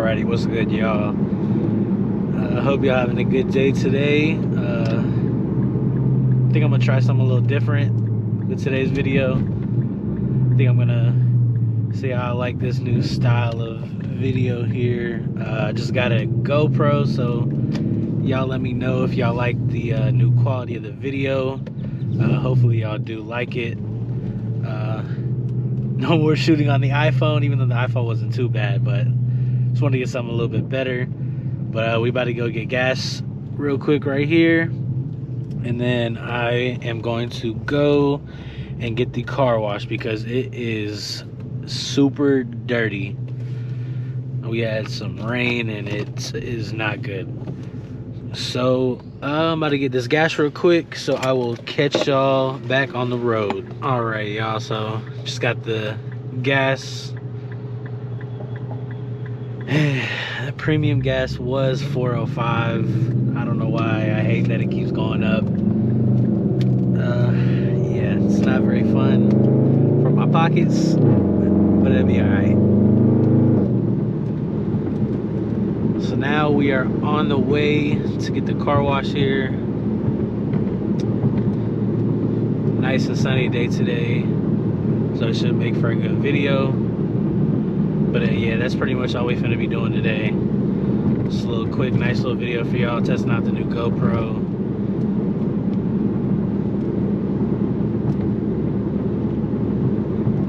Alrighty, what's good, y'all? I hope y'all having a good day today. I think I'm gonna try something a little different with today's video. I think I'm gonna see how I like this new style of video here. I just got a GoPro, so y'all let me know if y'all like the new quality of the video. Hopefully y'all do like it. No more shooting on the iPhone, even though the iPhone wasn't too bad, but just want to get something a little bit better. But we about to go get gas real quick right here, and then I am going to go and get the car wash because it is super dirty. We had some rain and it is not good. So I'm about to get this gas real quick, so I will catch y'all back on the road. All right, y'all, so just got the gas. The premium gas was $4.05. I don't know why. I hate that it keeps going up. Yeah, it's not very fun for my pockets, but it'll be all right. So now we are on the way to get the car wash here. Nice and sunny day today, so it should make for a good video. But yeah, that's pretty much all we finna be doing today. Just a little quick, nice little video for y'all, testing out the new GoPro.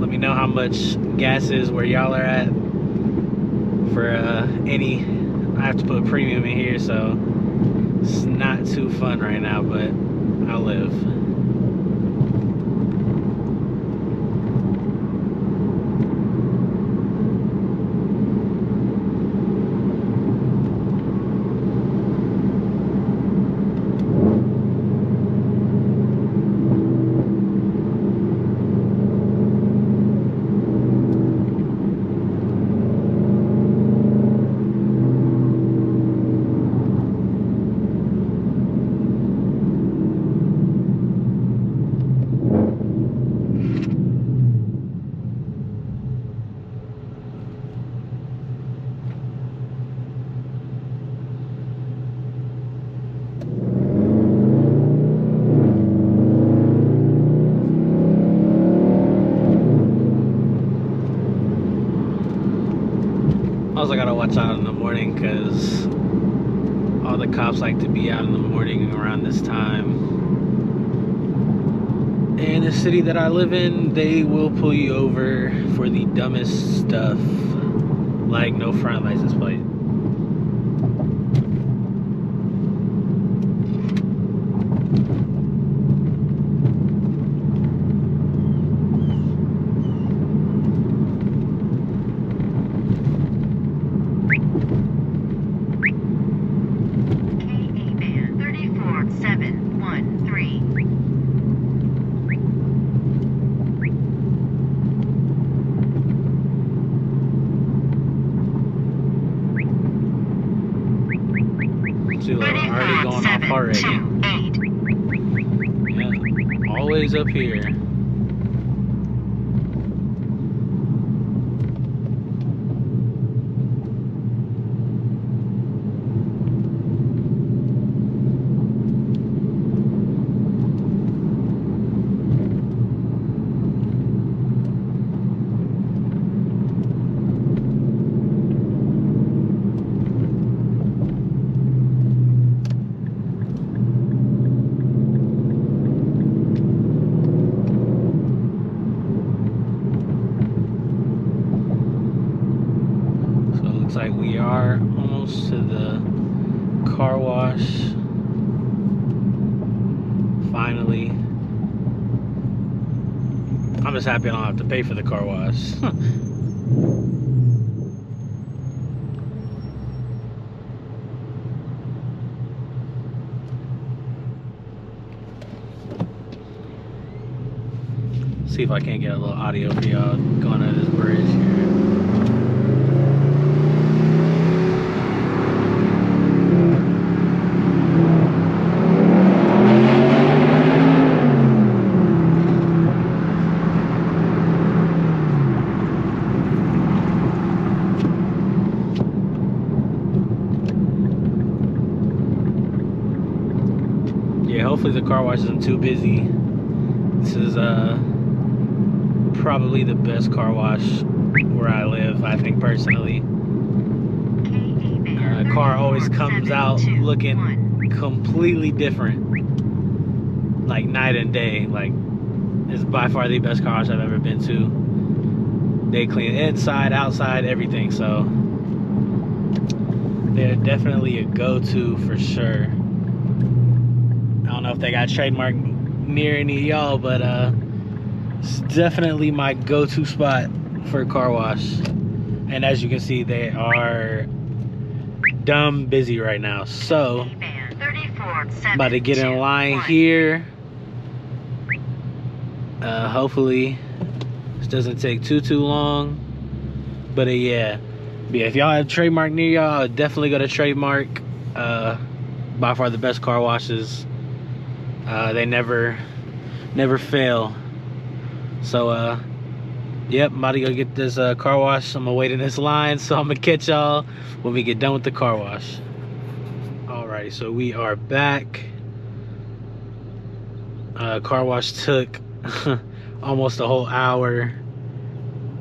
Let me know how much gas is where y'all are at for any. I have to put premium in here, so it's not too fun right now, but I'll live. Also, I gotta watch out in the morning because all the cops like to be out in the morning around this time. And the city that I live in, they will pull you over for the dumbest stuff, like no front license plate. Already going off already. Yeah, always up here. Looks like we are almost to the car wash. Finally. I'm just happy I don't have to pay for the car wash. See if I can't get a little audio for y'all going under this bridge here. hopefully the car wash isn't too busy. This is probably the best car wash where I live, I think personally. Car always comes out looking completely different, like night and day. Like, it's by far the best car wash I've ever been to. They clean inside, outside, everything. So they're definitely a go-to for sure. I don't know if they got trademark near any of y'all, but it's definitely my go-to spot for a car wash. And as you can see, they are dumb busy right now. So about to get in line here. Hopefully this doesn't take too long. But yeah, if y'all have trademark near y'all, definitely go to trademark. By far the best car washes. They never fail. So yep, I'm about to go get this car wash. I'm gonna wait in this line, so I'm gonna catch y'all when we get done with the car wash. Alrighty, so we are back. Car wash took almost a whole hour,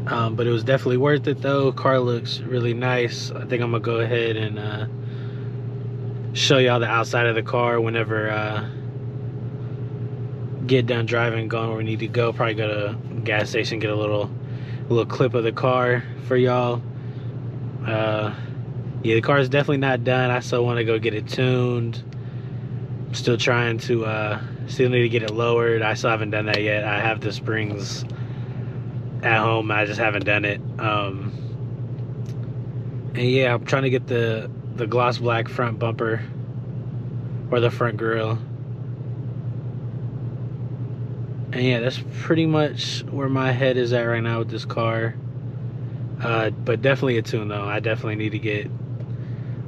but it was definitely worth it though. Car looks really nice. I think I'm gonna go ahead and show y'all the outside of the car whenever get done driving, going where we need to go. Probably go to a gas station, get a little clip of the car for y'all. Yeah, the car is definitely not done. I still want to go get it tuned. I'm still trying to still need to get it lowered. I still haven't done that yet. I have the springs at home, I just haven't done it. And yeah, I'm trying to get the gloss black front bumper or the front grille. And yeah, that's pretty much where my head is at right now with this car. But definitely a tune though. I definitely need to get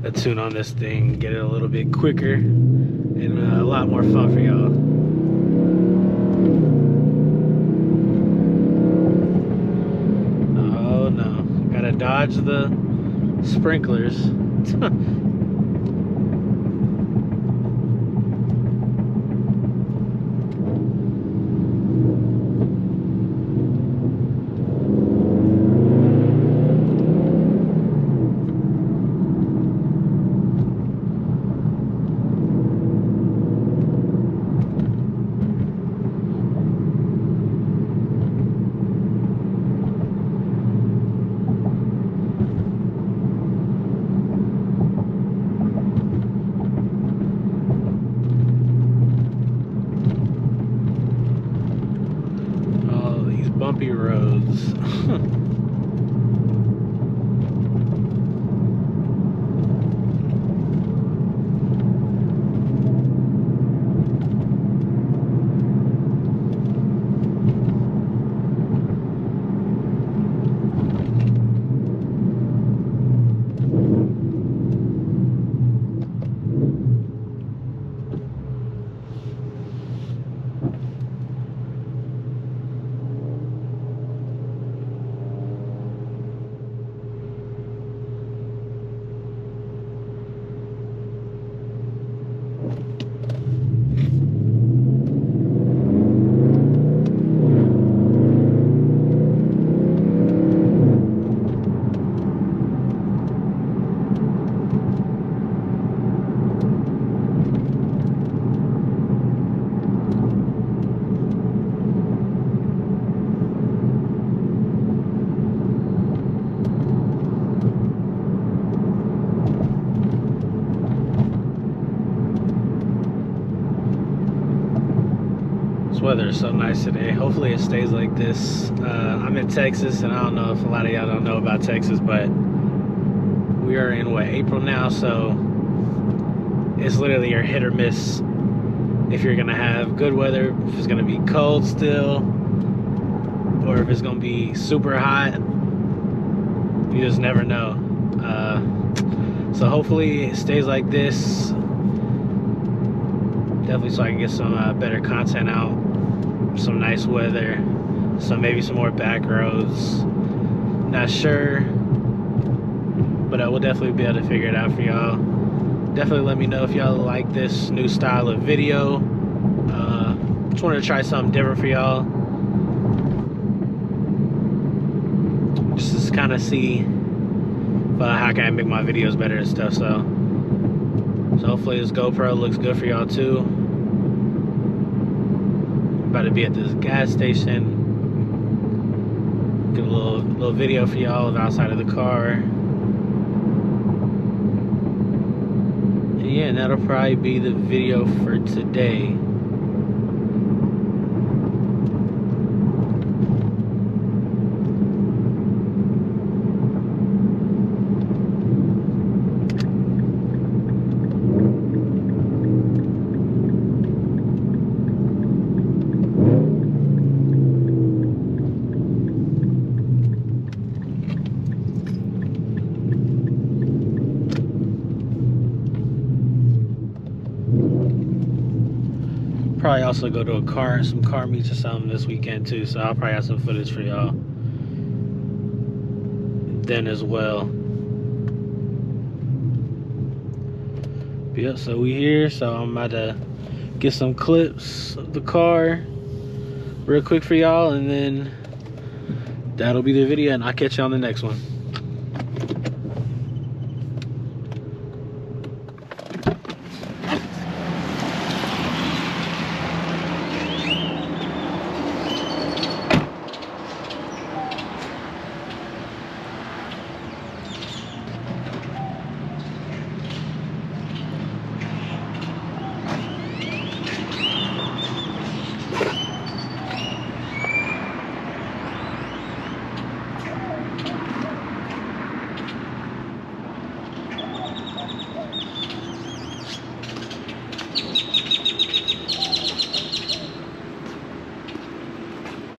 a tune on this thing, get it a little bit quicker and a lot more fun for y'all. Oh no, gotta dodge the sprinklers. Bumpy roads. Weather is so nice today. Hopefully it stays like this. I'm in Texas, and I don't know if a lot of y'all don't know about Texas, but we are in what, April now, so it's literally your hit or miss if you're gonna have good weather, if it's gonna be cold still, or if it's gonna be super hot. You just never know. So hopefully it stays like this, definitely, so I can get some better content out, some nice weather, maybe some more back roads. Not sure, but I will definitely be able to figure it out for y'all. Definitely let me know if y'all like this new style of video. Just wanted to try something different for y'all. Just to kind of see how can I make my videos better and stuff. So hopefully this GoPro looks good for y'all too. I'm about to be at this gas station. Get a little video for y'all of outside of the car. And yeah, and that'll probably be the video for today. Probably also go to some car meets or something this weekend too, so I'll probably have some footage for y'all then as well. But yeah, so we here, so I'm about to get some clips of the car real quick for y'all, and then that'll be the video, and I'll catch you on the next one.